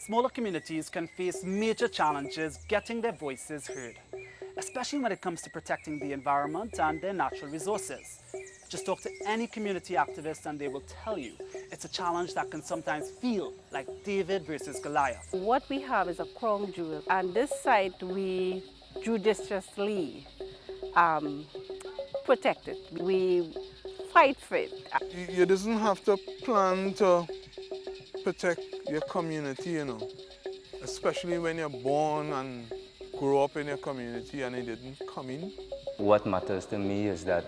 Smaller communities can face major challenges getting their voices heard, especially when it comes to protecting the environment and their natural resources. Just talk to any community activist and they will tell you it's a challenge that can sometimes feel like David versus Goliath. What we have is a crown jewel, and this site we judiciously protect it. We fight for it. You doesn't have to plan to protect your community, you know, especially when you're born and grow up in your community and it didn't come in. What matters to me is that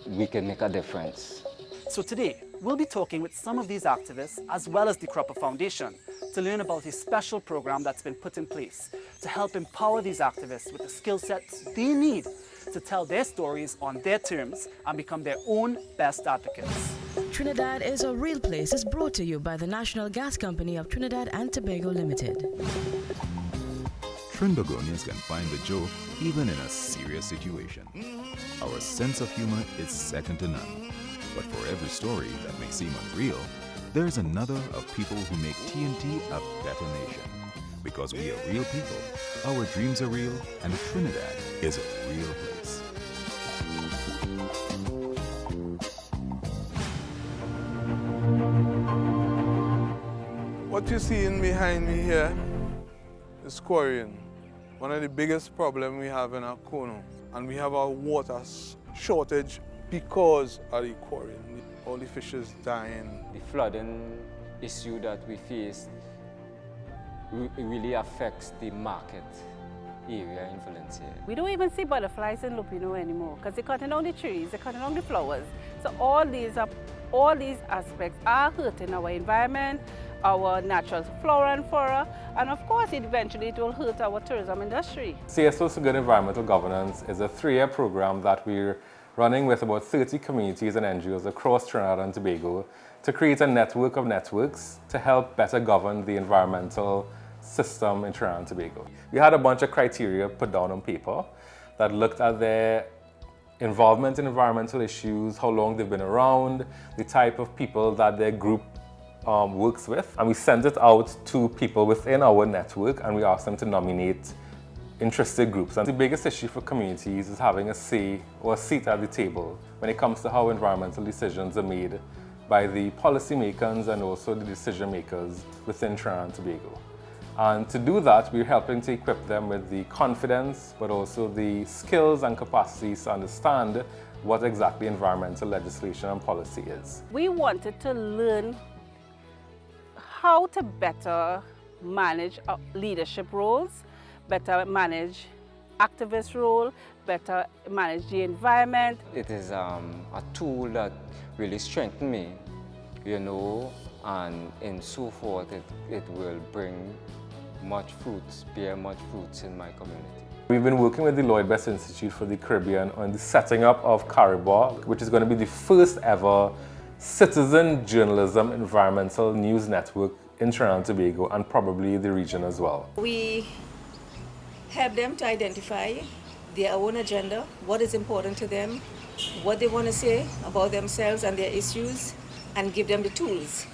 we can make a difference. So today, we'll be talking with some of these activists as well as the Cropper Foundation to learn about a special program that's been put in place to help empower these activists with the skill sets they need to tell their stories on their terms and become their own best advocates. Trinidad is a Real Place is brought to you by the National Gas Company of Trinidad and Tobago Limited. Trinbagonians can find the joke even in a serious situation. Our sense of humor is second to none. But for every story that may seem unreal, there's another of people who make TNT a better nation. Because we are real people, our dreams are real, and Trinidad is a real place. What you're seeing behind me here is quarrying. One of the biggest problems we have in our Kono. And we have a water shortage because of the quarrying. All the fish is dying. The flooding issue that we face really affects the market area in Valencia. We don't even see butterflies in Lupino anymore because they're cutting down the trees, they're cutting down the flowers. So all these aspects are hurting our environment, our natural flora and fauna, and of course eventually it will hurt our tourism industry. CSOs for Good Environmental Governance is a 3-year program that we're running with about 30 communities and NGOs across Trinidad and Tobago to create a network of networks to help better govern the environmental system in Trinidad and Tobago. We had a bunch of criteria put down on paper that looked at their involvement in environmental issues, how long they've been around, the type of people that their group works with, and we sent it out to people within our network and we asked them to nominate interested groups. And the biggest issue for communities is having a say or a seat at the table when it comes to how environmental decisions are made by the policymakers and also the decision makers within Trinidad and Tobago. And to do that, we're helping to equip them with the confidence, but also the skills and capacities to understand what exactly environmental legislation and policy is. We wanted to learn how to better manage leadership roles, better manage activist role, better manage the environment. It is a tool that really strengthened me, you know, and in so forth it will bring much fruits, bear much fruits in my community. We've been working with the Lloyd Best Institute for the Caribbean on the setting up of Caribou, which is going to be the first ever citizen journalism environmental news network in Trinidad and Tobago and probably the region as well. We help them to identify their own agenda, what is important to them, what they want to say about themselves and their issues, and give them the tools,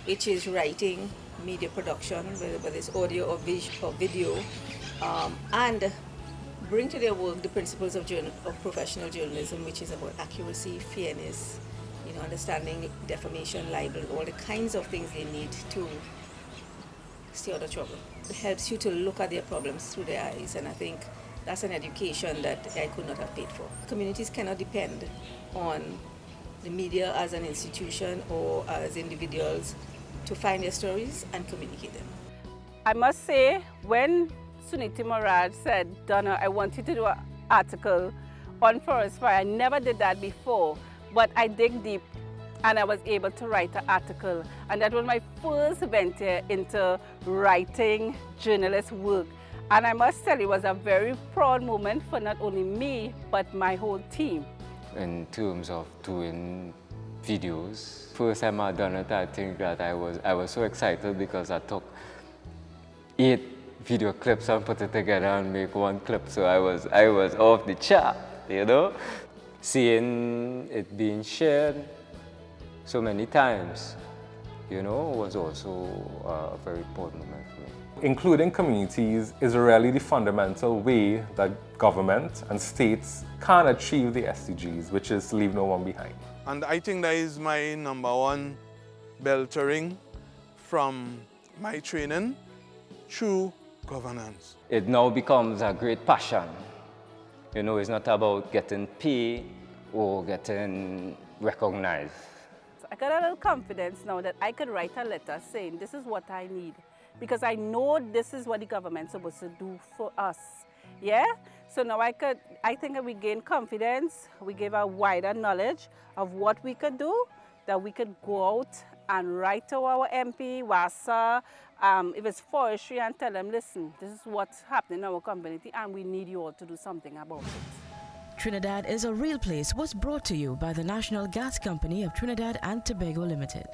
which is writing, media production, whether it's audio or video, and bring to their work the principles of professional journalism, which is about accuracy, fairness, you know, understanding defamation, libel, all the kinds of things they need to stay out of trouble. It helps you to look at their problems through their eyes, and I think that's an education that I could not have paid for. Communities cannot depend on the media as an institution or as individuals to find their stories and communicate them. I must say, when Suniti Morad said, Donna, I want you to do an article on forest fire, I never did that before, but I dig deep and I was able to write an article. And that was my first venture into writing journalist work. And I must tell you, it was a very proud moment for not only me, but my whole team. In terms of doing videos, first time I done it, I think that I was so excited because I took 8 video clips and put it together and make one clip. So I was off the chart, you know. Seeing it being shared so many times you know, was also a very important moment for me. Including communities is really the fundamental way that government and states can achieve the SDGs, which is leave no one behind. And I think that is my number one bell to ring from my training through governance. It now becomes a great passion. You know, it's not about getting paid or getting recognized. So I got a little confidence now that I could write a letter saying this is what I need, because I know this is what the government's supposed to do for us. Yeah? So now I think we gain confidence, we give a wider knowledge of what we could do, that we could go out and write to our MP, WASA, if it's forestry, and tell them, listen, this is what's happening in our community and we need you all to do something about it. Trinidad is a Real Place was brought to you by the National Gas Company of Trinidad and Tobago Limited.